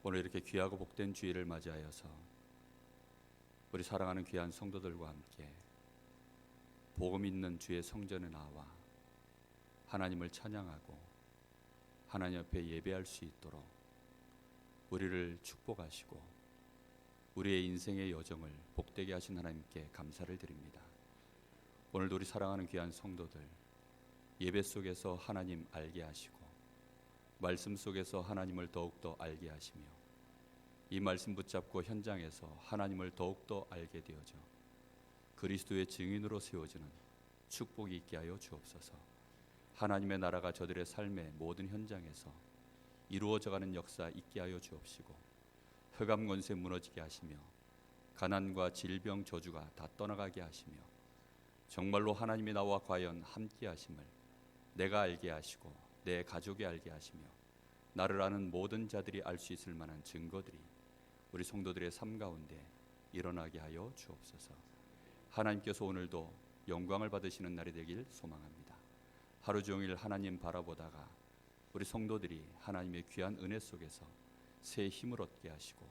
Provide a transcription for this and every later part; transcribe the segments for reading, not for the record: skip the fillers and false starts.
오늘 이렇게 귀하고 복된 주일을 맞이하여서 우리 사랑하는 귀한 성도들과 함께 복음 있는 주의 성전에 나와 하나님을 찬양하고 하나님 앞에 예배할 수 있도록 우리를 축복하시고 우리의 인생의 여정을 복되게 하신 하나님께 감사를 드립니다. 오늘도 우리 사랑하는 귀한 성도들 예배 속에서 하나님 알게 하시고 말씀 속에서 하나님을 더욱더 알게 하시며 이 말씀 붙잡고 현장에서 하나님을 더욱더 알게 되어져 그리스도의 증인으로 세워지는 축복이 있게 하여 주옵소서. 하나님의 나라가 저들의 삶의 모든 현장에서 이루어져가는 역사 있게 하여 주옵시고 흑암 권세 무너지게 하시며 가난과 질병 저주가 다 떠나가게 하시며 정말로 하나님이 나와 과연 함께 하심을 내가 알게 하시고 내 가족이 알게 하시며 나를 아는 모든 자들이 알 수 있을 만한 증거들이 우리 성도들의 삶 가운데 일어나게 하여 주옵소서. 하나님께서 오늘도 영광을 받으시는 날이 되길 소망합니다. 하루 종일 하나님 바라보다가 우리 성도들이 하나님의 귀한 은혜 속에서 새 힘을 얻게 하시고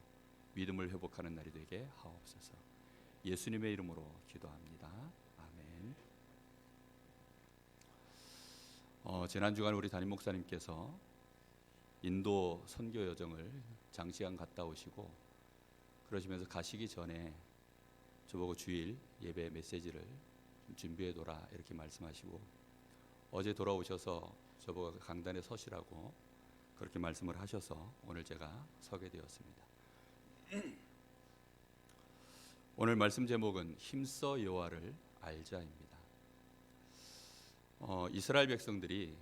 믿음을 회복하는 날이 되게 하옵소서. 예수님의 이름으로 기도합니다. 아멘. 지난 주간 우리 담임 목사님께서 인도 선교 여정을 장시간 갔다 오시고 그러시면서 가시기 전에 저보고 주일 예배 메시지를 좀 준비해둬라 이렇게 말씀하시고 어제 돌아오셔서 저보고 강단에 서시라고 그렇게 말씀을 하셔서 오늘 제가 서게 되었습니다. 오늘 말씀 제목은 힘써 여호와를 알자입니다. 이스라엘 백성들이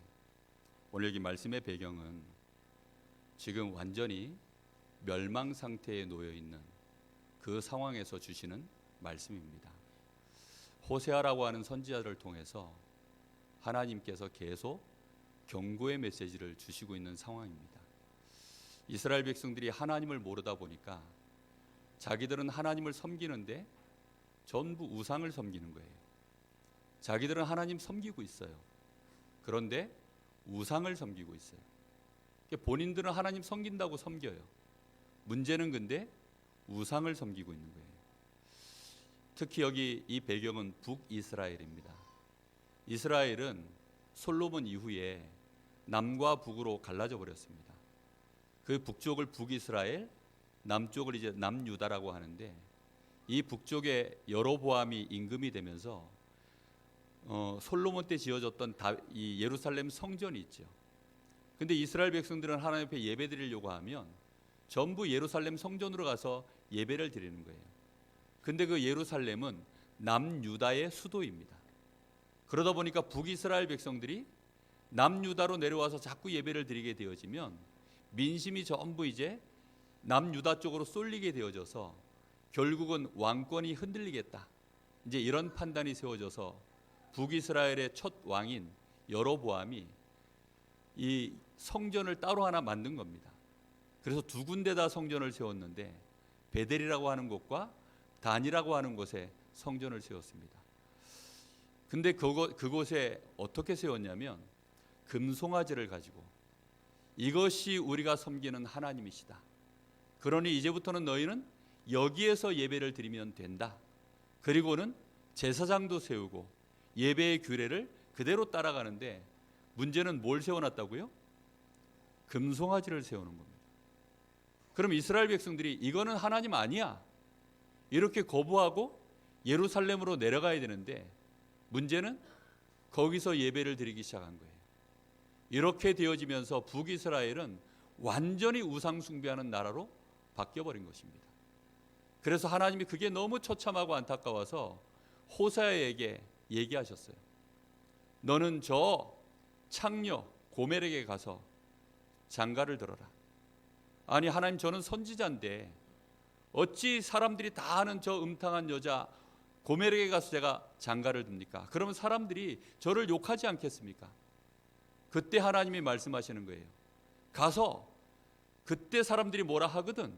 오늘 여기 말씀의 배경은 지금 완전히 멸망 상태에 놓여 있는 그 상황에서 주시는 말씀입니다. 호세아라고 하는 선지자를 통해서 하나님께서 계속 경고의 메시지를 주시고 있는 상황입니다. 이스라엘 백성들이 하나님을 모르다 보니까 자기들은 하나님을 섬기는데 전부 우상을 섬기는 거예요. 자기들은 하나님 섬기고 있어요. 그런데 우상을 섬기고 있어요. 본인들은 하나님 섬긴다고 섬겨요. 문제는 근데 우상을 섬기고 있는 거예요. 특히 여기 이 배경은 북이스라엘입니다. 이스라엘은 솔로몬 이후에 남과 북으로 갈라져 버렸습니다. 그 북쪽을 북이스라엘, 남쪽을 이제 남유다라고 하는데 이 북쪽에 여로보암이 임금이 되면서 솔로몬 때 지어졌던 이 예루살렘 성전이 있죠. 근데 이스라엘 백성들은 하나님 앞에 예배 드리려고 하면 전부 예루살렘 성전으로 가서 예배를 드리는 거예요. 근데 그 예루살렘은 남유다의 수도입니다. 그러다 보니까 북이스라엘 백성들이 남유다로 내려와서 자꾸 예배를 드리게 되어지면 민심이 전부 이제 남유다 쪽으로 쏠리게 되어져서 결국은 왕권이 흔들리겠다. 이제 이런 판단이 세워져서 북이스라엘의 첫 왕인 여로보암이 이 성전을 따로 하나 만든 겁니다. 그래서 두 군데다 성전을 세웠는데 베델이라고 하는 곳과 단이라고 하는 곳에 성전을 세웠습니다. 근데 그곳에 어떻게 세웠냐면 금송아지를 가지고 이것이 우리가 섬기는 하나님이시다. 그러니 이제부터는 너희는 여기에서 예배를 드리면 된다. 그리고는 제사장도 세우고 예배의 규례를 그대로 따라가는데 문제는 뭘 세워놨다고요? 금송아지를 세우는 겁니다. 그럼 이스라엘 백성들이 이거는 하나님 아니야 이렇게 거부하고 예루살렘으로 내려가야 되는데 문제는 거기서 예배를 드리기 시작한 거예요. 이렇게 되어지면서 북이스라엘은 완전히 우상 숭배하는 나라로 바뀌어버린 것입니다. 그래서 하나님이 그게 너무 처참하고 안타까워서 호세아에게 얘기하셨어요. 너는 저 창녀 고멜에게 가서 장가를 들어라. 아니 하나님 저는 선지자인데 어찌 사람들이 다 아는 저 음탕한 여자 고멜에게 가서 제가 장가를 듭니까? 그러면 사람들이 저를 욕하지 않겠습니까? 그때 하나님이 말씀하시는 거예요. 가서 그때 사람들이 뭐라 하거든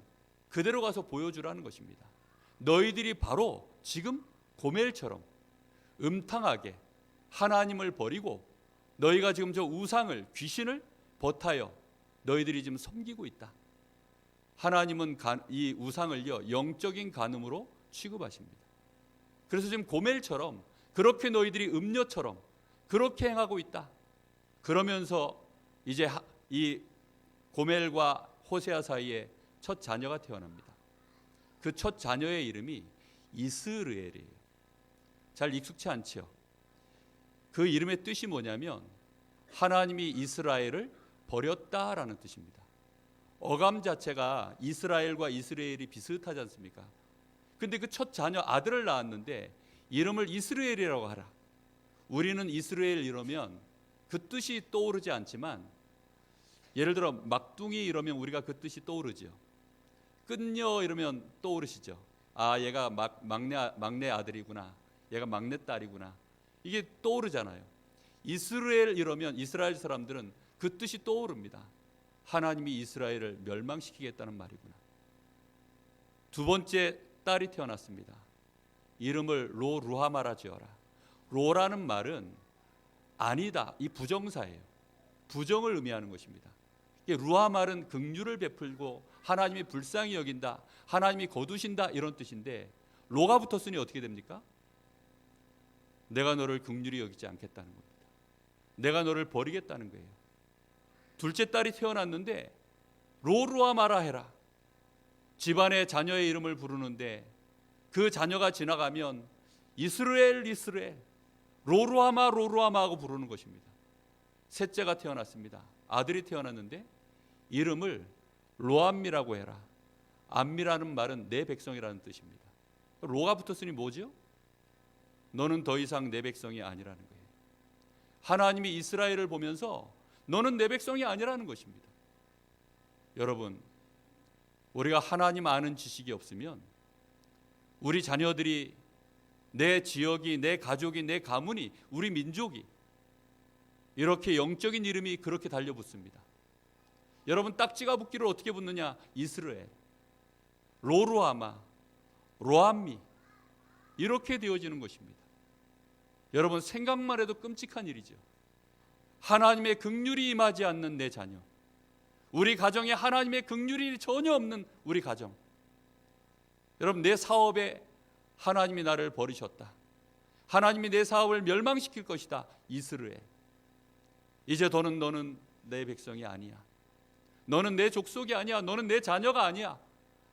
그대로 가서 보여주라는 것입니다. 너희들이 바로 지금 고멜처럼 음탕하게 하나님을 버리고 너희가 지금 저 우상을 귀신을 버타여 너희들이 지금 섬기고 있다. 하나님은 이 우상을요 영적인 간음으로 취급하십니다. 그래서 지금 고멜처럼 그렇게 너희들이 음녀처럼 그렇게 행하고 있다. 그러면서 이제 이 고멜과 호세아 사이에 첫 자녀가 태어납니다. 그 첫 자녀의 이름이 이스르엘이에요. 잘 익숙치 않죠? 그 이름의 뜻이 뭐냐면 하나님이 이스라엘을 버렸다라는 뜻입니다. 어감 자체가 이스라엘과 이스라엘이 비슷하지 않습니까? 근데 그 첫 자녀 아들을 낳았는데 이름을 이스라엘이라고 하라. 우리는 이스라엘 이러면 그 뜻이 떠오르지 않지만, 예를 들어 막둥이 이러면 우리가 그 뜻이 떠오르죠. 끝녀 이러면 떠오르시죠. 아, 얘가 막내 아들이구나, 얘가 막내 딸이구나, 이게 떠오르잖아요. 이스라엘 이러면 이스라엘 사람들은 그 뜻이 떠오릅니다. 하나님이 이스라엘을 멸망시키겠다는 말이구나. 두 번째 딸이 태어났습니다. 이름을 로루하마라 지어라. 로라는 말은 아니다, 이 부정사예요. 부정을 의미하는 것입니다. 루하말은 긍휼을 베풀고 하나님이 불쌍히 여긴다, 하나님이 거두신다, 이런 뜻인데 로가 붙었으니 어떻게 됩니까? 내가 너를 긍휼히 여기지 않겠다는 겁니다. 내가 너를 버리겠다는 거예요. 둘째 딸이 태어났는데 로루하마라 해라. 집안의 자녀의 이름을 부르는데 그 자녀가 지나가면 이스라엘 이스라엘, 로루하마 로루하마 하고 부르는 것입니다. 셋째가 태어났습니다. 아들이 태어났는데 이름을 로암미라고 해라. 암미라는 말은 내 백성이라는 뜻입니다. 로가 붙었으니 뭐죠? 너는 더 이상 내 백성이 아니라는 거예요. 하나님이 이스라엘을 보면서 너는 내 백성이 아니라는 것입니다. 여러분, 우리가 하나님 아는 지식이 없으면 우리 자녀들이, 내 지역이, 내 가족이, 내 가문이, 우리 민족이 이렇게 영적인 이름이 그렇게 달려붙습니다. 여러분, 딱지가 붙기를 어떻게 붙느냐? 이스라엘, 로루하마, 로암미, 이렇게 되어지는 것입니다. 여러분, 생각만 해도 끔찍한 일이죠. 하나님의 긍휼이 임하지 않는 내 자녀, 우리 가정에 하나님의 긍휼이 전혀 없는 우리 가정. 여러분, 내 사업에 하나님이 나를 버리셨다, 하나님이 내 사업을 멸망시킬 것이다. 이스라엘, 이제 너는 내 백성이 아니야, 너는 내 족속이 아니야, 너는 내 자녀가 아니야.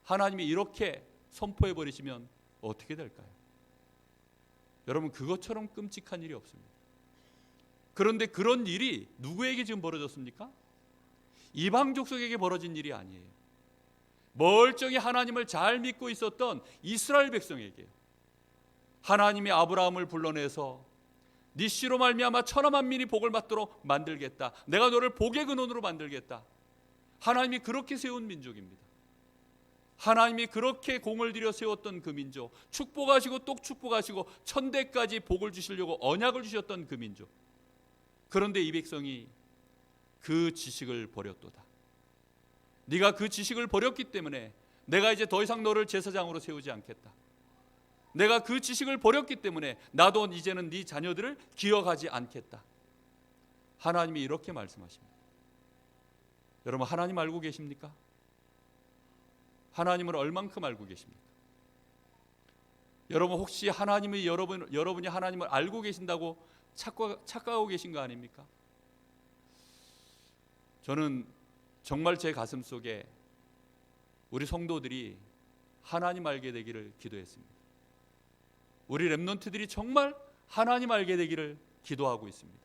하나님이 이렇게 선포해 버리시면 어떻게 될까요? 여러분, 그것처럼 끔찍한 일이 없습니다. 그런데 그런 일이 누구에게 지금 벌어졌습니까? 이방 족속에게 벌어진 일이 아니에요. 멀쩡히 하나님을 잘 믿고 있었던 이스라엘 백성에게 하나님이 아브라함을 불러내서 네 씨로 말미암아 천하 만민이 복을 받도록 만들겠다, 내가 너를 복의 근원으로 만들겠다. 하나님이 그렇게 세운 민족입니다. 하나님이 그렇게 공을 들여 세웠던 그 민족, 축복하시고 또 축복하시고 천대까지 복을 주시려고 언약을 주셨던 그 민족. 그런데 이 백성이 그 지식을 버렸도다. 네가 그 지식을 버렸기 때문에 내가 이제 더 이상 너를 제사장으로 세우지 않겠다. 내가 그 지식을 버렸기 때문에 나도 이제는 네 자녀들을 기억하지 않겠다. 하나님이 이렇게 말씀하십니다. 여러분, 하나님 알고 계십니까? 하나님을 얼만큼 알고 계십니까? 여러분, 혹시 하나님이 여러분이 하나님을 알고 계신다고 착각하고 계신 거 아닙니까? 저는 정말 제 가슴 속에 우리 성도들이 하나님 알게 되기를 기도했습니다. 우리 렘넌트들이 정말 하나님 알게 되기를 기도하고 있습니다.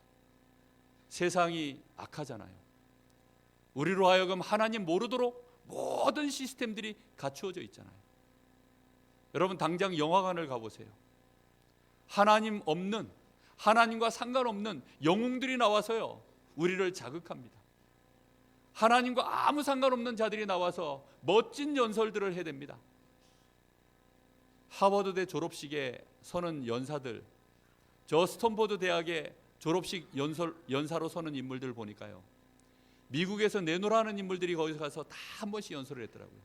세상이 악하잖아요. 우리로 하여금 하나님 모르도록 모든 시스템들이 갖추어져 있잖아요. 여러분, 당장 영화관을 가보세요. 하나님 없는, 하나님과 상관없는 영웅들이 나와서요, 우리를 자극합니다. 하나님과 아무 상관없는 자들이 나와서 멋진 연설들을 해댑니다. 하버드대 졸업식에 서는 연사들, 저 스탠포드 대학의 졸업식 연사로 서는 인물들 보니까요, 미국에서 내노라는 인물들이 거기서 가서 다 한 번씩 연설을 했더라고요.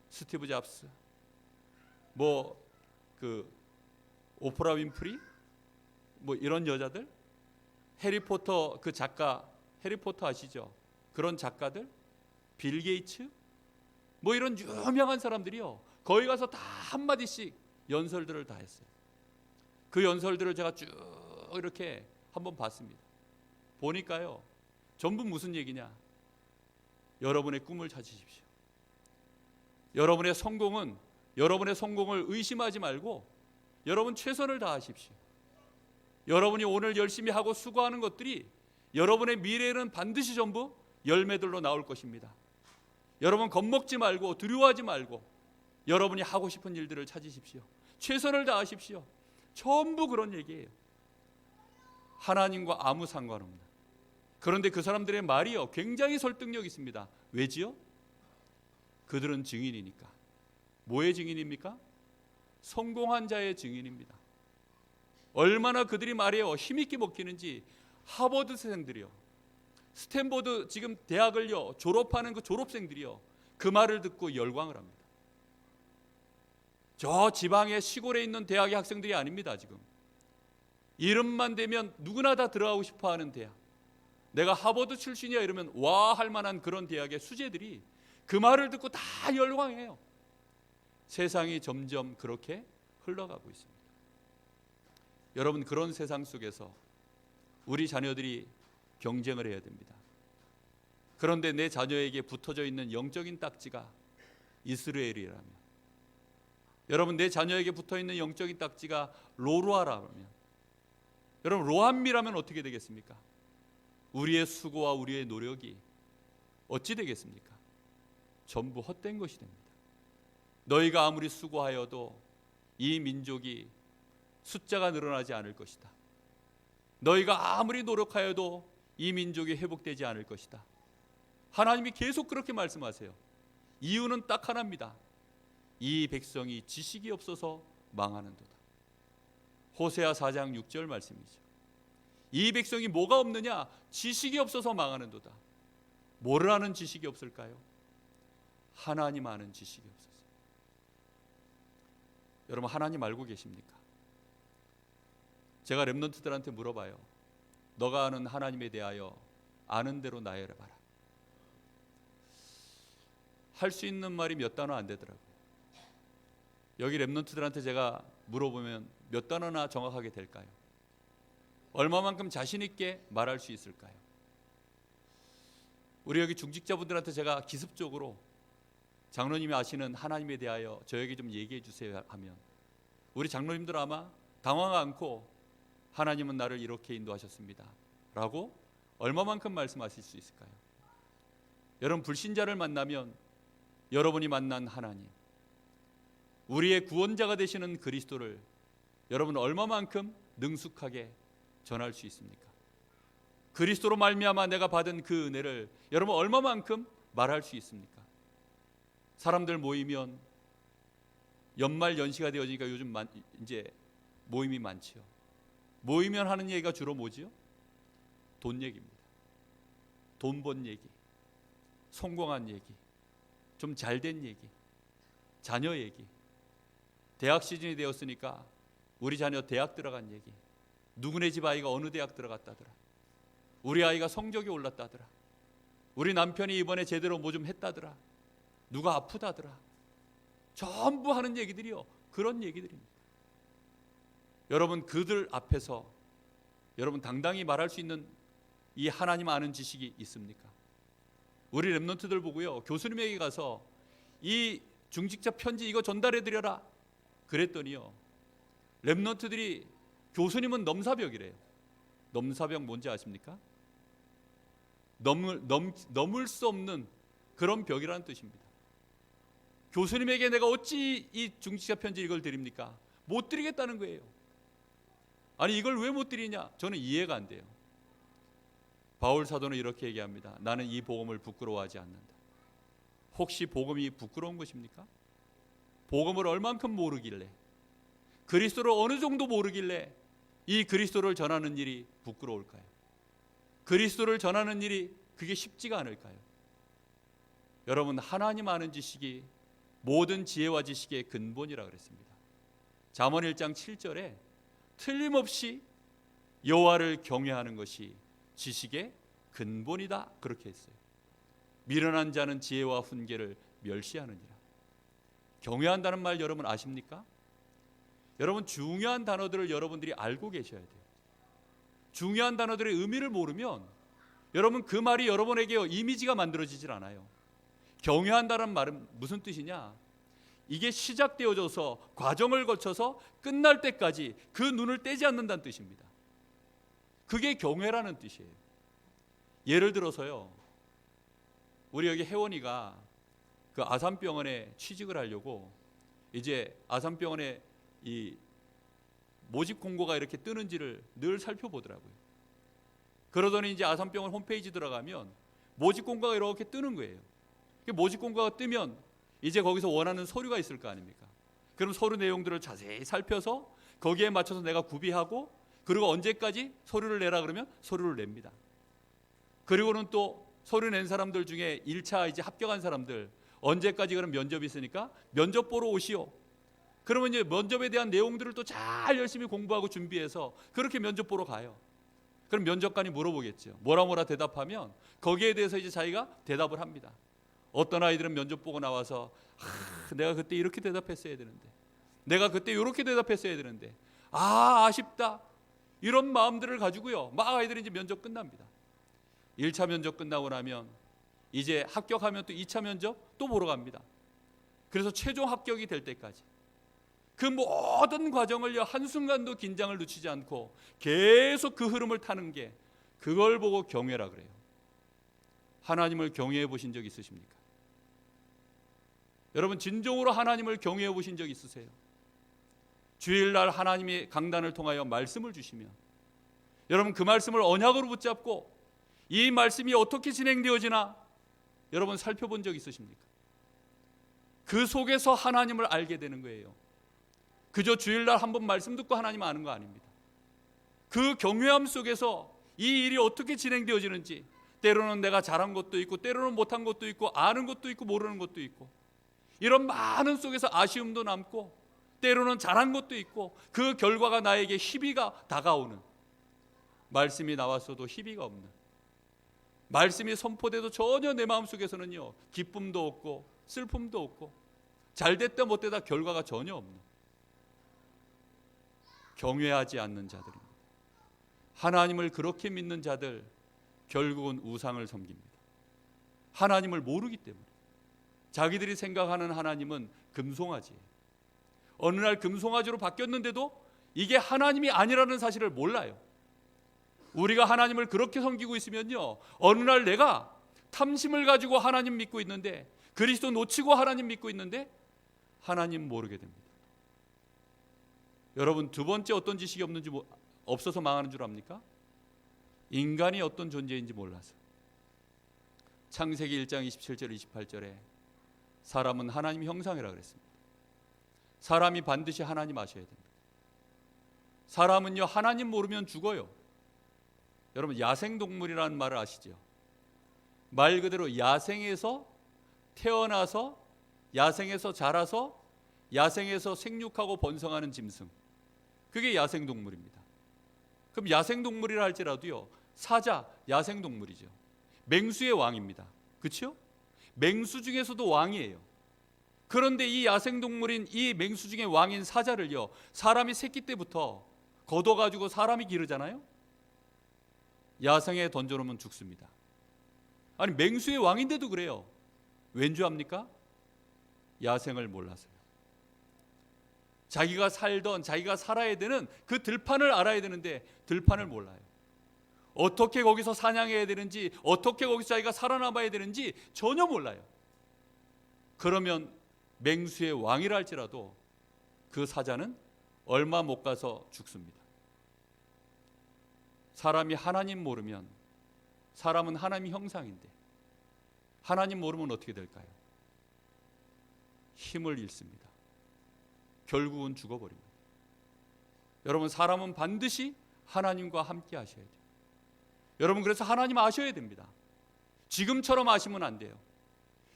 스티브 잡스, 오프라 윈프리, 이런 여자들, 해리포터 그 작가, 해리포터 아시죠? 그런 작가들, 빌 게이츠, 뭐 이런 유명한 사람들이요, 거기 가서 다 한마디씩 연설들을 다 했어요. 그 연설들을 제가 쭉 이렇게 한번 봤습니다. 보니까요, 전부 무슨 얘기냐? 여러분의 꿈을 찾으십시오. 여러분의 성공을 의심하지 말고 여러분 최선을 다하십시오. 여러분이 오늘 열심히 하고 수고하는 것들이 여러분의 미래에는 반드시 전부 열매들로 나올 것입니다. 여러분 겁먹지 말고 두려워하지 말고 여러분이 하고 싶은 일들을 찾으십시오. 최선을 다하십시오. 전부 그런 얘기예요. 하나님과 아무 상관없는. 그런데 그 사람들의 말이요, 굉장히 설득력 있습니다. 왜지요? 그들은 증인이니까. 뭐의 증인입니까? 성공한 자의 증인입니다. 얼마나 그들이 말이요, 힘있게 먹히는지. 하버드생들이요, 스탠포드 지금 대학을요 졸업하는 그 졸업생들이요, 그 말을 듣고 열광을 합니다. 저 지방의 시골에 있는 대학의 학생들이 아닙니다. 지금 이름만 대면 누구나 다 들어가고 싶어하는 대학, 내가 하버드 출신이야 이러면 와 할 만한 그런 대학의 수재들이 그 말을 듣고 다 열광해요. 세상이 점점 그렇게 흘러가고 있습니다. 여러분, 그런 세상 속에서 우리 자녀들이 경쟁을 해야 됩니다. 그런데 내 자녀에게 붙어져 있는 영적인 딱지가 이스라엘이라면, 여러분 내 자녀에게 붙어있는 영적인 딱지가 로루아라면, 여러분 로함미라면 어떻게 되겠습니까? 우리의 수고와 우리의 노력이 어찌 되겠습니까? 전부 헛된 것이 됩니다. 너희가 아무리 수고하여도 이 민족이 숫자가 늘어나지 않을 것이다. 너희가 아무리 노력하여도 이 민족이 회복되지 않을 것이다. 하나님이 계속 그렇게 말씀하세요. 이유는 딱 하나입니다. 이 백성이 지식이 없어서 망하는도다. 호세아 4장 6절 말씀이죠. 이 백성이 뭐가 없느냐? 지식이 없어서 망하는도다. 뭐를 아는 지식이 없을까요? 하나님 아는 지식이 없어서. 여러분, 하나님 알고 계십니까? 제가 렘넌트들한테 물어봐요. 너가 아는 하나님에 대하여 아는 대로 나열해봐라. 할 수 있는 말이 몇 단어 안 되더라고요. 여기 렘넌트들한테 제가 물어보면 몇 단어나 정확하게 될까요? 얼마만큼 자신 있게 말할 수 있을까요? 우리 여기 중직자분들한테 제가 기습적으로 장로님이 아시는 하나님에 대하여 저에게 좀 얘기해 주세요 하면 우리 장로님들 아마 당황 않고 하나님은 나를 이렇게 인도하셨습니다 라고 얼마만큼 말씀하실 수 있을까요? 여러분, 불신자를 만나면 여러분이 만난 하나님, 우리의 구원자가 되시는 그리스도를 여러분 얼마만큼 능숙하게 전할 수 있습니까? 그리스도로 말미암아 내가 받은 그 은혜를 여러분 얼마만큼 말할 수 있습니까? 사람들 모이면 연말 연시가 되어지니까 요즘 이제 모임이 많지요. 모이면 하는 얘기가 주로 뭐지요? 돈 얘기입니다. 돈 번 얘기, 성공한 얘기, 좀 잘된 얘기, 자녀 얘기. 대학 시즌이 되었으니까 우리 자녀 대학 들어간 얘기, 누구네 집 아이가 어느 대학 들어갔다더라, 우리 아이가 성적이 올랐다더라, 우리 남편이 이번에 제대로 뭐 좀 했다더라, 누가 아프다더라. 전부 하는 얘기들이요, 그런 얘기들입니다. 여러분, 그들 앞에서 여러분 당당히 말할 수 있는 이 하나님 아는 지식이 있습니까? 우리 렘넌트들 보고요, 교수님에게 가서 이 중직자 편지 이거 전달해 드려라 그랬더니요, 렘넌트들이 교수님은 넘사벽이래요. 넘사벽 뭔지 아십니까? 넘을 수 없는 그런 벽이라는 뜻입니다. 교수님에게 내가 어찌 이 중직자 편지 이걸 드립니까? 못 드리겠다는 거예요. 아니 이걸 왜 못 드리냐? 저는 이해가 안 돼요. 바울 사도는 이렇게 얘기합니다. 나는 이 복음을 부끄러워하지 않는다. 혹시 복음이 부끄러운 것입니까? 복음을 얼만큼 모르길래, 그리스도를 어느 정도 모르길래 이 그리스도를 전하는 일이 부끄러울까요? 그리스도를 전하는 일이 그게 쉽지가 않을까요? 여러분, 하나님 아는 지식이 모든 지혜와 지식의 근본이라 그랬습니다. 잠언 1장 7절에 틀림없이 여호와를 경외하는 것이 지식의 근본이다 그렇게 했어요. 미련한 자는 지혜와 훈계를 멸시하느니라. 경외한다는 말 여러분 아십니까? 여러분, 중요한 단어들을 여러분들이 알고 계셔야 돼요. 중요한 단어들의 의미를 모르면 여러분 그 말이 여러분에게 이미지가 만들어지질 않아요. 경외한다는 말은 무슨 뜻이냐? 이게 시작되어져서 과정을 거쳐서 끝날 때까지 그 눈을 떼지 않는다는 뜻입니다. 그게 경외라는 뜻이에요. 예를 들어서요, 우리 여기 혜원이가 그 아산병원에 취직을 하려고 이제 아산병원에 이 모집 공고가 이렇게 뜨는지를 늘 살펴보더라고요. 그러더니 이제 아산병원 홈페이지 들어가면 모집 공고가 이렇게 뜨는 거예요. 모집 공고가 뜨면 이제 거기서 원하는 서류가 있을 거 아닙니까? 그럼 서류 내용들을 자세히 살펴서 거기에 맞춰서 내가 구비하고, 그리고 언제까지 서류를 내라 그러면 서류를 냅니다. 그리고는 또 서류 낸 사람들 중에 1차 이제 합격한 사람들 언제까지 그럼 면접이 있으니까 면접 보러 오시오. 그러면 이제 면접에 대한 내용들을 또 잘 열심히 공부하고 준비해서 그렇게 면접 보러 가요. 그럼 면접관이 물어보겠죠. 뭐라 대답하면 거기에 대해서 이제 자기가 대답을 합니다. 어떤 아이들은 면접 보고 나와서 내가 그때 이렇게 대답했어야 되는데, 내가 그때 이렇게 대답했어야 되는데, 아쉽다, 이런 마음들을 가지고요 막 아이들이 이제 면접 끝납니다. 1차 면접 끝나고 나면 이제 합격하면 또 2차 면접 또 보러 갑니다. 그래서 최종 합격이 될 때까지 그 모든 과정을 한순간도 긴장을 늦추지 않고 계속 그 흐름을 타는 게, 그걸 보고 경외라 그래요. 하나님을 경외해 보신 적 있으십니까? 여러분, 진정으로 하나님을 경외해 보신 적 있으세요? 주일날 하나님이 강단을 통하여 말씀을 주시면 여러분 그 말씀을 언약으로 붙잡고 이 말씀이 어떻게 진행되어지나 여러분 살펴본 적 있으십니까? 그 속에서 하나님을 알게 되는 거예요. 그저 주일날 한번 말씀 듣고 하나님 아는 거 아닙니다. 그 경외함 속에서 이 일이 어떻게 진행되어지는지, 때로는 내가 잘한 것도 있고 때로는 못한 것도 있고 아는 것도 있고 모르는 것도 있고, 이런 많은 속에서 아쉬움도 남고 때로는 잘한 것도 있고, 그 결과가 나에게 희비가 다가오는, 말씀이 나왔어도 희비가 없는, 말씀이 선포돼도 전혀 내 마음속에서는요 기쁨도 없고 슬픔도 없고 잘됐다 못되다 결과가 전혀 없는, 경외하지 않는 자들입니다. 하나님을 그렇게 믿는 자들 결국은 우상을 섬깁니다. 하나님을 모르기 때문에. 자기들이 생각하는 하나님은 금송아지예요. 어느 날 금송아지로 바뀌었는데도 이게 하나님이 아니라는 사실을 몰라요. 우리가 하나님을 그렇게 섬기고 있으면요 어느 날 내가 탐심을 가지고 하나님 믿고 있는데, 그리스도 놓치고 하나님 믿고 있는데 하나님 모르게 됩니다. 여러분, 두 번째 어떤 지식이 없어서 망하는 줄 압니까? 인간이 어떤 존재인지 몰라서. 창세기 1장 27절 28절에 사람은 하나님 형상이라 그랬습니다. 사람이 반드시 하나님 아셔야 됩니다. 사람은요 하나님 모르면 죽어요. 여러분, 야생동물이라는 말을 아시죠? 말 그대로 야생에서 태어나서 야생에서 자라서 야생에서 생육하고 번성하는 짐승, 그게 야생동물입니다. 그럼 야생동물이라 할지라도요 사자, 야생동물이죠. 맹수의 왕입니다. 그렇죠? 맹수 중에서도 왕이에요. 그런데 이 야생동물인 이 맹수 중에 왕인 사자를요 사람이 새끼 때부터 걷어가지고 사람이 기르잖아요. 야생에 던져놓으면 죽습니다. 아니, 맹수의 왕인데도 그래요. 왠 줄 압니까? 야생을 몰라서요. 자기가 살아야 되는 그 들판을 알아야 되는데 들판을 몰라요. 어떻게 거기서 사냥해야 되는지, 어떻게 거기서 자기가 살아남아야 되는지 전혀 몰라요. 그러면 맹수의 왕이라 할지라도 그 사자는 얼마 못 가서 죽습니다. 사람이 하나님 모르면, 사람은 하나님 형상인데 하나님 모르면 어떻게 될까요? 힘을 잃습니다. 결국은 죽어버립니다. 여러분, 사람은 반드시 하나님과 함께 하셔야 돼요. 여러분, 그래서 하나님 아셔야 됩니다. 지금처럼 아시면 안 돼요.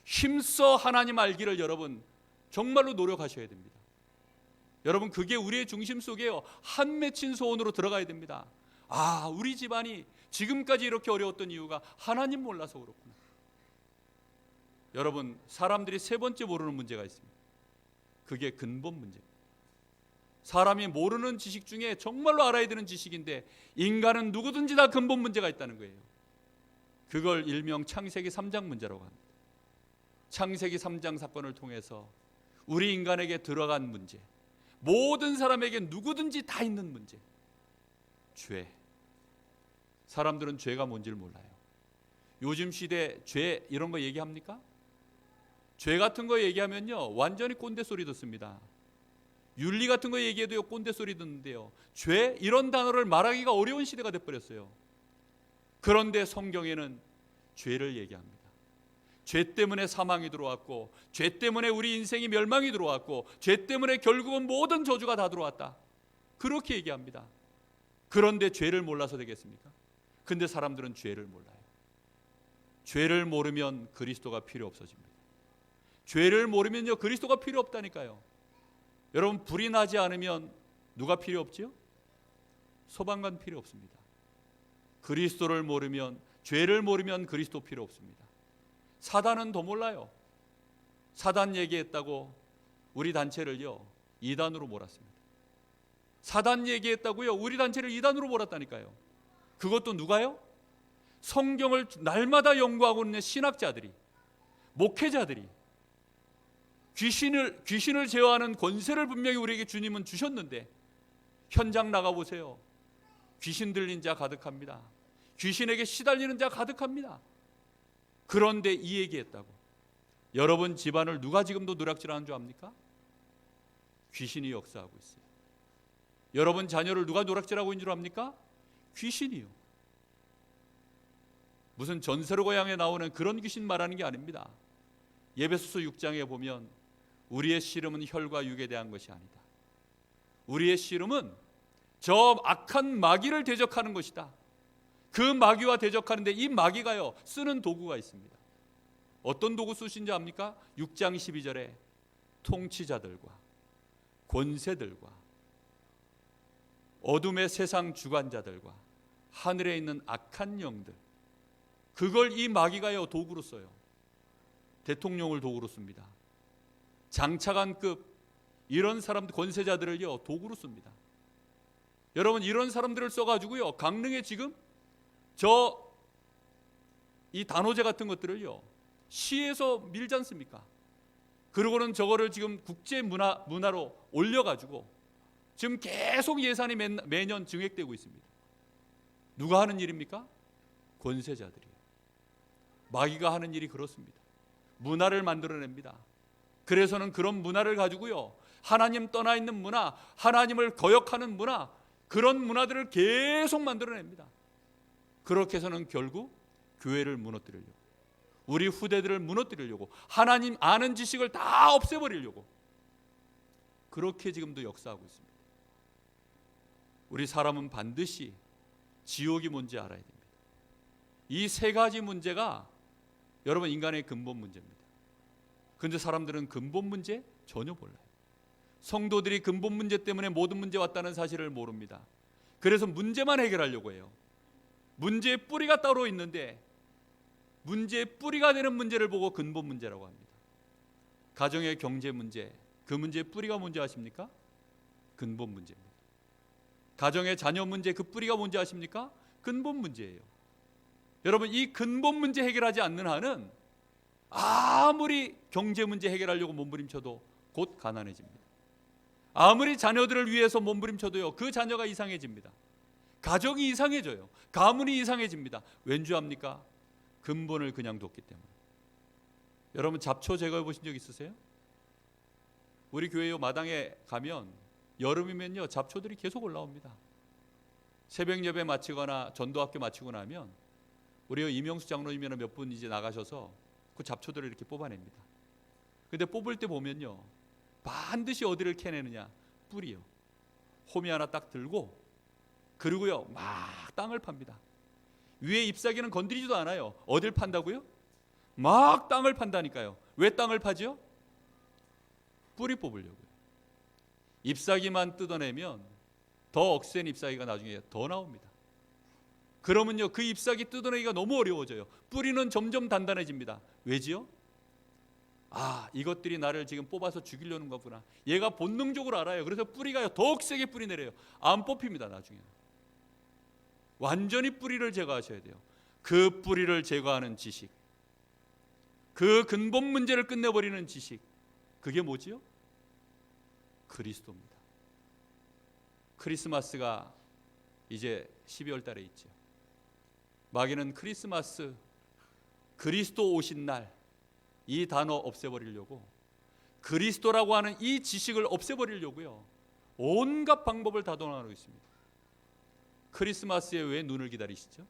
힘써 하나님 알기를 여러분 정말로 노력하셔야 됩니다. 여러분, 그게 우리의 중심 속에요 한 맺힌 소원으로 들어가야 됩니다. 우리 집안이 지금까지 이렇게 어려웠던 이유가 하나님 몰라서 그렇구나. 여러분, 사람들이 세 번째 모르는 문제가 있습니다. 그게 근본 문제. 사람이 모르는 지식 중에 정말로 알아야 되는 지식인데 인간은 누구든지 다 근본 문제가 있다는 거예요. 그걸 일명 창세기 3장 문제라고 합니다. 창세기 3장 사건을 통해서 우리 인간에게 들어간 문제, 모든 사람에게 누구든지 다 있는 문제, 죄. 사람들은 죄가 뭔지를 몰라요. 요즘 시대 죄 이런 거 얘기합니까? 죄 같은 거 얘기하면요 완전히 꼰대 소리 듣습니다. 윤리 같은 거 얘기해도요 꼰대 소리 듣는데요, 죄 이런 단어를 말하기가 어려운 시대가 돼버렸어요. 그런데 성경에는 죄를 얘기합니다. 죄 때문에 사망이 들어왔고, 죄 때문에 우리 인생이 멸망이 들어왔고, 죄 때문에 결국은 모든 저주가 다 들어왔다, 그렇게 얘기합니다. 그런데 죄를 몰라서 되겠습니까? 근데 사람들은 죄를 몰라요. 죄를 모르면 그리스도가 필요 없어집니다. 죄를 모르면요 그리스도가 필요 없다니까요. 여러분, 불이 나지 않으면 누가 필요 없지요? 소방관 필요 없습니다. 그리스도를 모르면, 죄를 모르면 그리스도 필요 없습니다. 사단은 더 몰라요. 사단 얘기했다고 우리 단체를요 이단으로 몰았습니다. 사단 얘기했다고요 우리 단체를 이단으로 몰았다니까요. 그것도 누가요? 성경을 날마다 연구하고 있는 신학자들이, 목회자들이. 귀신을 제어하는 권세를 분명히 우리에게 주님은 주셨는데 현장 나가보세요. 귀신 들린 자 가득합니다. 귀신에게 시달리는 자 가득합니다. 그런데 이 얘기했다고 여러분 집안을 누가 지금도 누락질하는 줄 압니까? 귀신이 역사하고 있어요. 여러분 자녀를 누가 누락질하고 있는 줄 압니까? 귀신이요. 무슨 전세로 고향에 나오는 그런 귀신 말하는 게 아닙니다. 에베소서 6장에 보면 우리의 씨름은 혈과 육에 대한 것이 아니다. 우리의 씨름은 저 악한 마귀를 대적하는 것이다. 그 마귀와 대적하는데 이 마귀가요 쓰는 도구가 있습니다. 어떤 도구 쓰신지 압니까? 6장 12절에 통치자들과 권세들과 어둠의 세상 주관자들과 하늘에 있는 악한 영들, 그걸 이 마귀가요 도구로 써요. 대통령을 도구로 씁니다. 장차관급 이런 사람들, 권세자들을요 도구로 씁니다. 여러분, 이런 사람들을 써가지고요 강릉에 지금 이 단오제 같은 것들을요 시에서 밀지 않습니까? 그리고는 저거를 지금 국제 문화로 올려가지고 지금 계속 예산이 매년 증액되고 있습니다. 누가 하는 일입니까? 권세자들이요. 마귀가 하는 일이 그렇습니다. 문화를 만들어냅니다. 그래서는 그런 문화를 가지고요 하나님 떠나 있는 문화, 하나님을 거역하는 문화, 그런 문화들을 계속 만들어냅니다. 그렇게 해서는 결국 교회를 무너뜨리려고, 우리 후대들을 무너뜨리려고, 하나님 아는 지식을 다 없애버리려고 그렇게 지금도 역사하고 있습니다. 우리 사람은 반드시 지옥이 뭔지 알아야 됩니다. 이 세 가지 문제가 여러분 인간의 근본 문제입니다. 그런데 사람들은 근본 문제 전혀 몰라요. 성도들이 근본 문제 때문에 모든 문제 왔다는 사실을 모릅니다. 그래서 문제만 해결하려고 해요. 문제의 뿌리가 따로 있는데 문제의 뿌리가 되는 문제를 보고 근본 문제라고 합니다. 가정의 경제 문제, 그 문제의 뿌리가 뭔지 아십니까? 근본 문제입니다. 가정의 자녀 문제, 그 뿌리가 뭔지 아십니까? 근본 문제예요. 여러분, 이 근본 문제 해결하지 않는 한은 아무리 경제 문제 해결하려고 몸부림쳐도 곧 가난해집니다. 아무리 자녀들을 위해서 몸부림쳐도요 그 자녀가 이상해집니다. 가정이 이상해져요. 가문이 이상해집니다. 왠지 압니까? 근본을 그냥 뒀기 때문에. 여러분, 잡초 제거해 보신 적 있으세요? 우리 교회 마당에 가면 여름이면요 잡초들이 계속 올라옵니다. 새벽 예배 마치거나 전도학교 마치고 나면 우리 이명수 장로님이나 몇 분 이제 나가셔서 그 잡초들을 이렇게 뽑아냅니다. 근데 뽑을 때 보면요 반드시 어디를 캐내느냐? 뿌리요. 호미 하나 딱 들고, 그리고요 막 땅을 팝니다. 위에 잎사귀는 건드리지도 않아요. 어딜 판다고요? 막 땅을 판다니까요. 왜 땅을 파죠? 뿌리 뽑으려고요. 잎사귀만 뜯어내면 더 억센 잎사귀가 나중에 더 나옵니다. 그러면요 그 잎사귀 뜯어내기가 너무 어려워져요. 뿌리는 점점 단단해집니다. 왜지요? 아, 이것들이 나를 지금 뽑아서 죽이려는 거구나. 얘가 본능적으로 알아요. 그래서 뿌리가 더욱 세게 뿌리 내려요. 안 뽑힙니다. 나중에 완전히 뿌리를 제거하셔야 돼요. 그 뿌리를 제거하는 지식, 그 근본 문제를 끝내버리는 지식, 그게 뭐지요? 그리스도입니다. 크리스마스가 이제 12월 달에 있죠. 마귀는 크리스마스, 그리스도 오신 날, 이 단어 없애버리려고, 그리스도라고 하는 이 지식을 없애버리려고요, 온갖 방법을 다 동원하고 있습니다. 크리스마스에 왜 눈을 기다리시죠?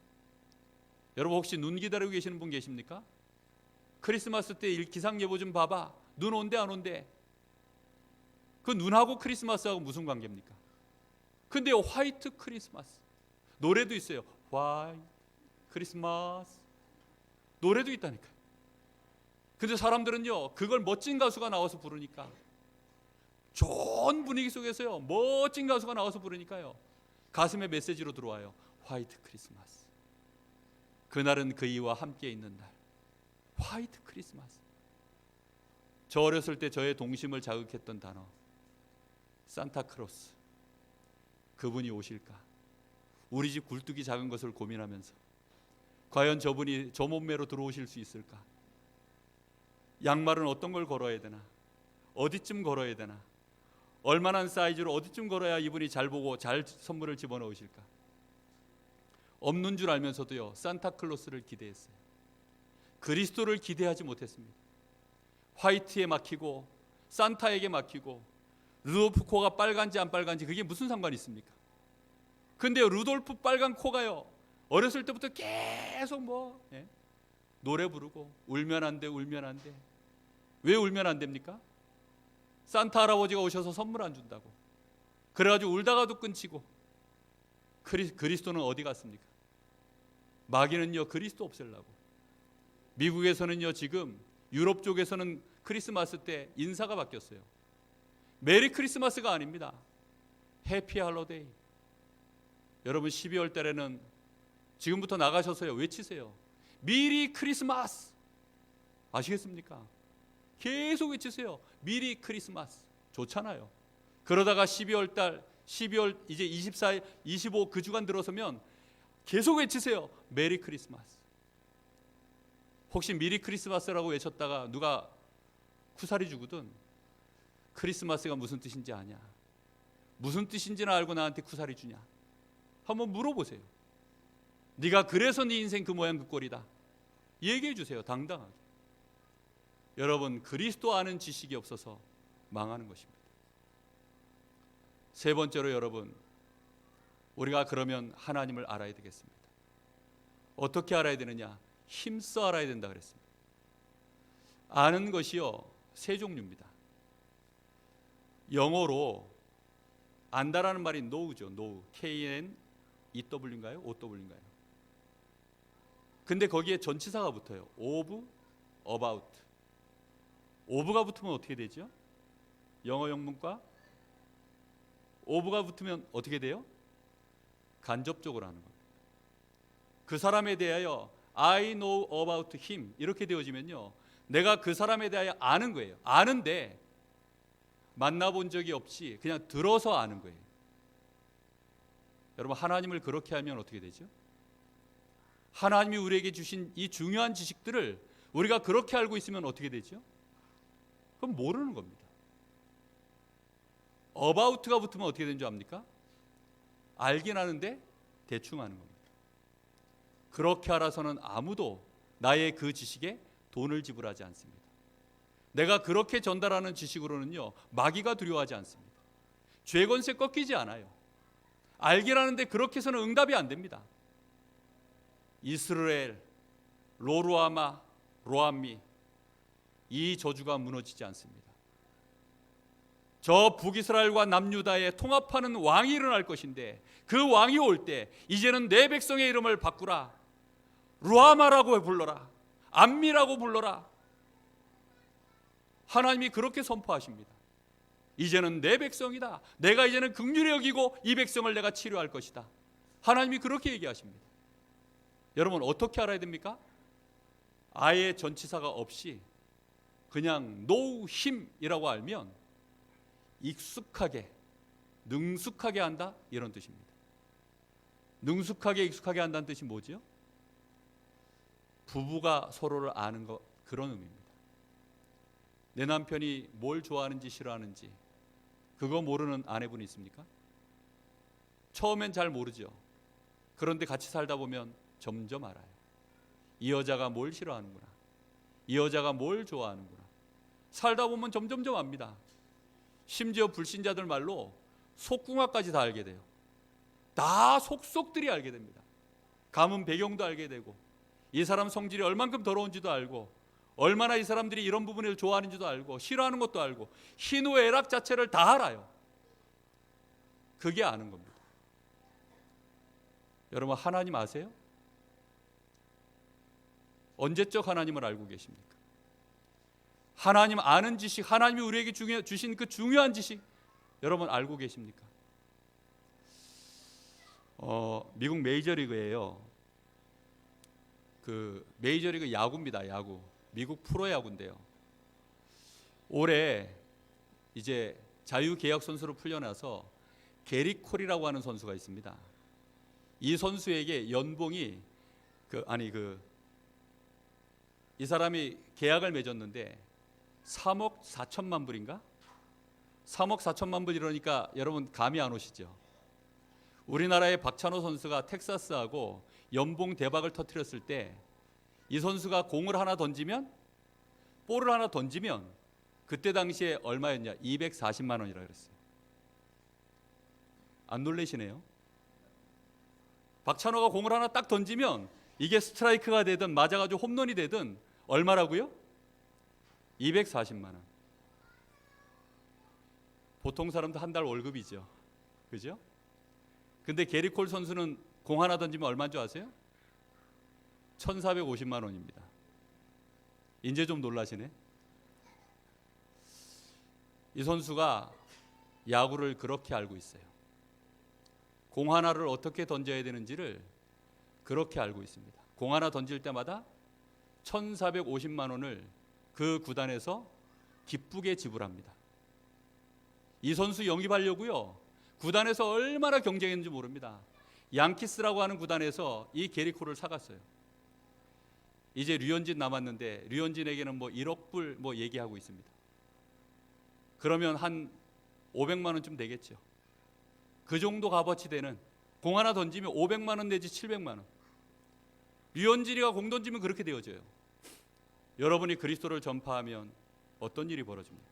여러분 혹시 눈 기다리고 계시는 분 계십니까? 크리스마스 때 기상예보 좀 봐봐. 눈 온대 안 온대? 그 눈하고 크리스마스하고 무슨 관계입니까? 근데 화이트 크리스마스 노래도 있어요. 화이트 크리스마스 노래도 있다니까요. 근데 사람들은요, 그걸 멋진 가수가 나와서 부르니까, 좋은 분위기 속에서요, 멋진 가수가 나와서 부르니까요, 가슴에 메시지로 들어와요. 화이트 크리스마스, 그날은 그이와 함께 있는 날. 화이트 크리스마스. 저 어렸을 때 저의 동심을 자극했던 단어, 산타크로스. 그분이 오실까? 우리 집 굴뚝이 작은 것을 고민하면서 과연 저분이 저 몸매로 들어오실 수 있을까? 양말은 어떤 걸 걸어야 되나? 어디쯤 걸어야 되나? 얼마나 사이즈로 어디쯤 걸어야 이분이 잘 보고 잘 선물을 집어넣으실까? 없는 줄 알면서도요, 산타클로스를 기대했어요. 그리스도를 기대하지 못했습니다. 화이트에 막히고 산타에게 막히고, 루돌프 코가 빨간지 안 빨간지 그게 무슨 상관이 있습니까? 근데 루돌프 빨간 코가요, 어렸을 때부터 계속 노래 부르고, 울면 안 돼, 울면 안 돼. 왜 울면 안 됩니까? 산타 할아버지가 오셔서 선물 안 준다고. 그래가지고 울다가도 끊치고. 그리스도는 어디 갔습니까? 마귀는요, 그리스도 없애려고. 미국에서는요, 지금 유럽 쪽에서는 크리스마스 때 인사가 바뀌었어요. 메리 크리스마스가 아닙니다. 해피 할로데이. 여러분 12월 달에는 지금부터 나가셔서요, 외치세요. 미리 크리스마스. 아시겠습니까? 계속 외치세요. 미리 크리스마스. 좋잖아요. 그러다가 12월 달, 12월 이제 24일, 25 그 주간 들어서면 계속 외치세요. 메리 크리스마스. 혹시 미리 크리스마스라고 외쳤다가 누가 쿠사리 주거든, 크리스마스가 무슨 뜻인지 아냐? 무슨 뜻인지는 알고 나한테 쿠사리 주냐? 한번 물어보세요. 네가 그래서 네 인생 그 모양 그 꼴이다. 얘기해 주세요. 당당하게. 여러분, 그리스도 아는 지식이 없어서 망하는 것입니다. 세 번째로 여러분, 우리가 그러면 하나님을 알아야 되겠습니다. 어떻게 알아야 되느냐? 힘써 알아야 된다 그랬습니다. 아는 것이요, 세 종류입니다. 영어로 안다라는 말이 know죠. know. K-N-E-W인가요? O-W인가요? 근데 거기에 전치사가 붙어요. of, about. of가 붙으면 어떻게 되죠? 영어 영문과 of가 붙으면 어떻게 돼요? 간접적으로 하는 겁니다. 그 사람에 대하여 I know about him 이렇게 되어지면요, 내가 그 사람에 대하여 아는 거예요. 아는데 만나본 적이 없이 그냥 들어서 아는 거예요. 여러분, 하나님을 그렇게 하면 어떻게 되죠? 하나님이 우리에게 주신 이 중요한 지식들을 우리가 그렇게 알고 있으면 어떻게 되죠? 그럼 모르는 겁니다. about가 붙으면 어떻게 되는 줄 압니까? 알긴 하는데 대충 아는 겁니다. 그렇게 알아서는 아무도 나의 그 지식에 돈을 지불하지 않습니다. 내가 그렇게 전달하는 지식으로는요, 마귀가 두려워하지 않습니다. 죄권세 꺾이지 않아요. 알긴 하는데 그렇게 해서는 응답이 안 됩니다. 이스라엘, 로루아마, 로암미, 이 저주가 무너지지 않습니다. 저 북이스라엘과 남유다에 통합하는 왕이 일어날 것인데, 그 왕이 올 때 이제는 내 백성의 이름을 바꾸라. 루아마라고 불러라. 암미라고 불러라. 하나님이 그렇게 선포하십니다. 이제는 내 백성이다. 내가 이제는 긍휼히 여기고 이 백성을 내가 치료할 것이다. 하나님이 그렇게 얘기하십니다. 여러분, 어떻게 알아야 됩니까? 아예 전치사가 없이 그냥 노 힘이라고 알면 익숙하게, 능숙하게 한다, 이런 뜻입니다. 능숙하게, 익숙하게 한다는 뜻이 뭐지요? 부부가 서로를 아는 것, 그런 의미입니다. 내 남편이 뭘 좋아하는지 싫어하는지 그거 모르는 아내분이 있습니까? 처음엔 잘 모르죠. 그런데 같이 살다 보면 점점 알아요. 이 여자가 뭘 싫어하는구나, 이 여자가 뭘 좋아하는구나. 살다 보면 점점점 압니다. 심지어 불신자들 말로 속궁합까지 다 알게 돼요. 다 속속들이 알게 됩니다. 가문 배경도 알게 되고, 이 사람 성질이 얼만큼 더러운지도 알고, 얼마나 이 사람들이 이런 부분을 좋아하는지도 알고, 싫어하는 것도 알고, 희노애락 자체를 다 알아요. 그게 아는 겁니다. 여러분, 하나님 아세요? 언제적 하나님을 알고 계십니까? 하나님 아는 지식, 하나님이 우리에게 주신 그 중요한 지식, 여러분 알고 계십니까? 미국 메이저리그예요. 그 메이저리그 야구입니다. 야구. 미국 프로야구인데요. 올해 이제 자유계약 선수로 풀려나서 게리 콜이라고 하는 선수가 있습니다. 이 선수에게 연봉이 이 사람이 계약을 맺었는데 3억 4천만 불인가? 3억 4천만 불 이러니까 여러분 감이 안 오시죠? 우리나라의 박찬호 선수가 텍사스하고 연봉 대박을 터뜨렸을 때 이 선수가 공을 하나 던지면, 볼을 하나 던지면 그때 당시에 얼마였냐? 240만 원이라 그랬어요. 안 놀라시네요. 박찬호가 공을 하나 딱 던지면 이게 스트라이크가 되든 맞아가지고 홈런이 되든 얼마라고요? 240만 원. 보통 사람도 한 달 월급이죠. 그죠? 근데 게리 콜 선수는 공 하나 던지면 얼마인 줄 아세요? 1,450만 원입니다. 이제 좀 놀라시네. 이 선수가 야구를 그렇게 알고 있어요. 공 하나를 어떻게 던져야 되는지를 그렇게 알고 있습니다. 공 하나 던질 때마다 1,450만 원을 그 구단에서 기쁘게 지불합니다. 이 선수 영입하려고요, 구단에서 얼마나 경쟁했는지 모릅니다. 양키스라고 하는 구단에서 이 게리 콜을 사갔어요. 이제 류현진 남았는데 류현진에게는 뭐 1억 불 뭐 얘기하고 있습니다. 그러면 한 500만 원쯤 되겠죠. 그 정도 값어치 되는, 공 하나 던지면 500만 원 내지 700만 원. 류현진이가 공 던지면 그렇게 되어져요. 여러분이 그리스도를 전파하면 어떤 일이 벌어집니까?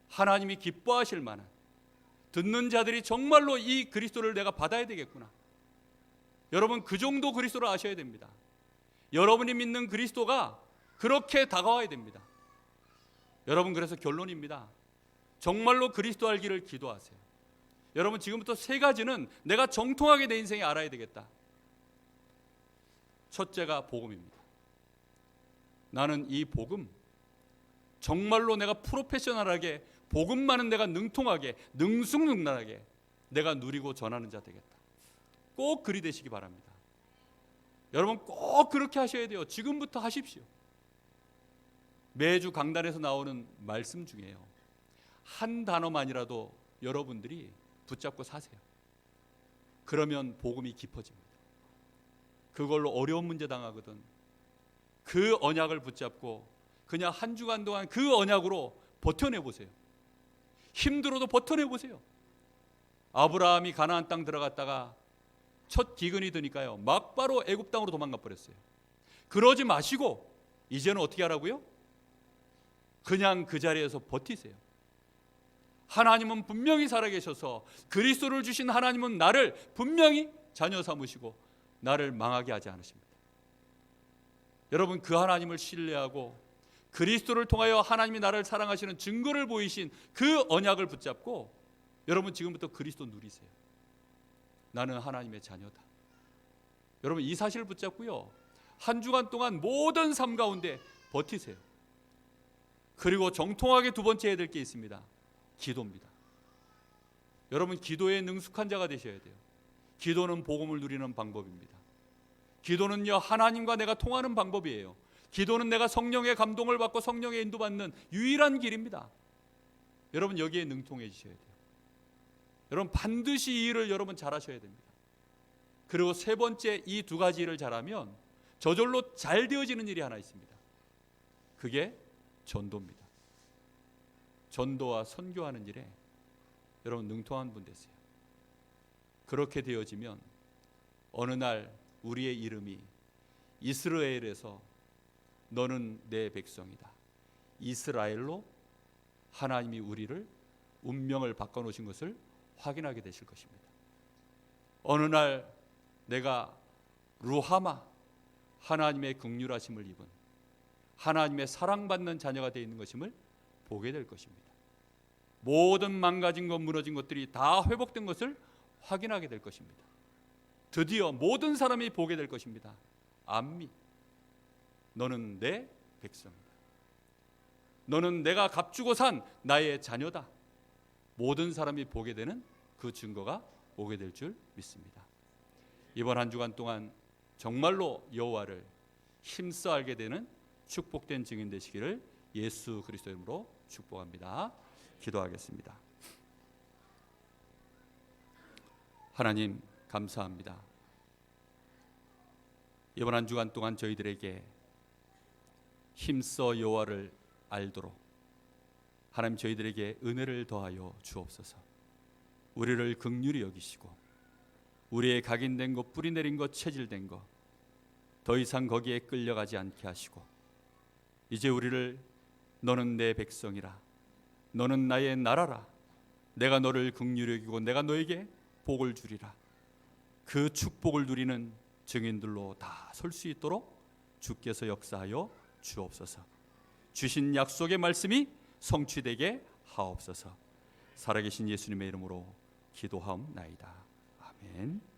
하나님이 기뻐하실 만한, 듣는 자들이 정말로 이 그리스도를 내가 받아야 되겠구나. 여러분, 그 정도 그리스도를 아셔야 됩니다. 여러분이 믿는 그리스도가 그렇게 다가와야 됩니다. 여러분, 그래서 결론입니다. 정말로 그리스도 알기를 기도하세요. 여러분, 지금부터 3가지는 내가 정통하게 내 인생에 알아야 되겠다. 첫째가 복음입니다. 나는 이 복음, 정말로 내가 프로페셔널하게 복음만은 내가 능통하게, 능숙능란하게 내가 누리고 전하는 자 되겠다. 꼭 그리 되시기 바랍니다. 여러분, 꼭 그렇게 하셔야 돼요. 지금부터 하십시오. 매주 강단에서 나오는 말씀 중에요, 한 단어만이라도 여러분들이 붙잡고 사세요. 그러면 복음이 깊어집니다. 그걸로 어려운 문제 당하거든 그 언약을 붙잡고 그냥 한 주간 동안 그 언약으로 버텨내보세요. 힘들어도 버텨내보세요. 아브라함이 가나안 땅 들어갔다가 첫 기근이 드니까요, 막바로 애굽 땅으로 도망가 버렸어요. 그러지 마시고 이제는 어떻게 하라고요? 그냥 그 자리에서 버티세요. 하나님은 분명히 살아계셔서, 그리스도를 주신 하나님은 나를 분명히 자녀 삼으시고 나를 망하게 하지 않으십니다. 여러분, 그 하나님을 신뢰하고 그리스도를 통하여 하나님이 나를 사랑하시는 증거를 보이신 그 언약을 붙잡고 여러분, 지금부터 그리스도 누리세요. 나는 하나님의 자녀다. 여러분, 이 사실을 붙잡고요, 한 주간 동안 모든 삶 가운데 버티세요. 그리고 정통하게 두 번째 해야 될 게 있습니다. 기도입니다. 여러분, 기도에 능숙한 자가 되셔야 돼요. 기도는 복음을 누리는 방법입니다. 기도는요, 하나님과 내가 통하는 방법이에요. 기도는 내가 성령의 감동을 받고 성령의 인도받는 유일한 길입니다. 여러분 여기에 능통해지셔야 돼요. 여러분 반드시 이 일을 여러분 잘하셔야 됩니다. 그리고 세 번째, 이 두 가지 일을 잘하면 저절로 잘 되어지는 일이 하나 있습니다. 그게 전도입니다. 전도와 선교하는 일에 여러분 능통한 분 되세요. 그렇게 되어지면 어느 날 우리의 이름이 이스라엘에서 너는 내 백성이다, 이스라엘로 하나님이 우리를 운명을 바꿔놓으신 것을 확인하게 되실 것입니다. 어느 날 내가 루하마, 하나님의 긍휼하심을 입은 하나님의 사랑받는 자녀가 되어 있는 것임을 보게 될 것입니다. 모든 망가진 것, 무너진 것들이 다 회복된 것을 확인하게 될 것입니다. 드디어 모든 사람이 보게 될 것입니다. 암미, 너는 내 백성이다. 너는 내가 값주고 산 나의 자녀다. 모든 사람이 보게 되는 그 증거가 오게 될 줄 믿습니다. 이번 한 주간 동안 정말로 여호와를 힘써 알게 되는 축복된 증인 되시기를 예수 그리스도의 이름으로 축복합니다. 기도하겠습니다. 하나님 감사합니다. 이번 한 주간 동안 저희들에게 힘써 여호와를 알도록 하나님 저희들에게 은혜를 더하여 주옵소서. 우리를 긍휼히 여기시고 우리의 각인된 것, 뿌리내린 것, 체질된 것 더 이상 거기에 끌려가지 않게 하시고 이제 우리를 너는 내 백성이라, 너는 나의 나라라, 내가 너를 긍휼히 여기고 내가 너에게 복을 주리라, 그 축복을 누리는 증인들로 다 설 수 있도록 주께서 역사하여 주옵소서. 주신 약속의 말씀이 성취되게 하옵소서. 살아계신 예수님의 이름으로 기도하옵나이다. 아멘.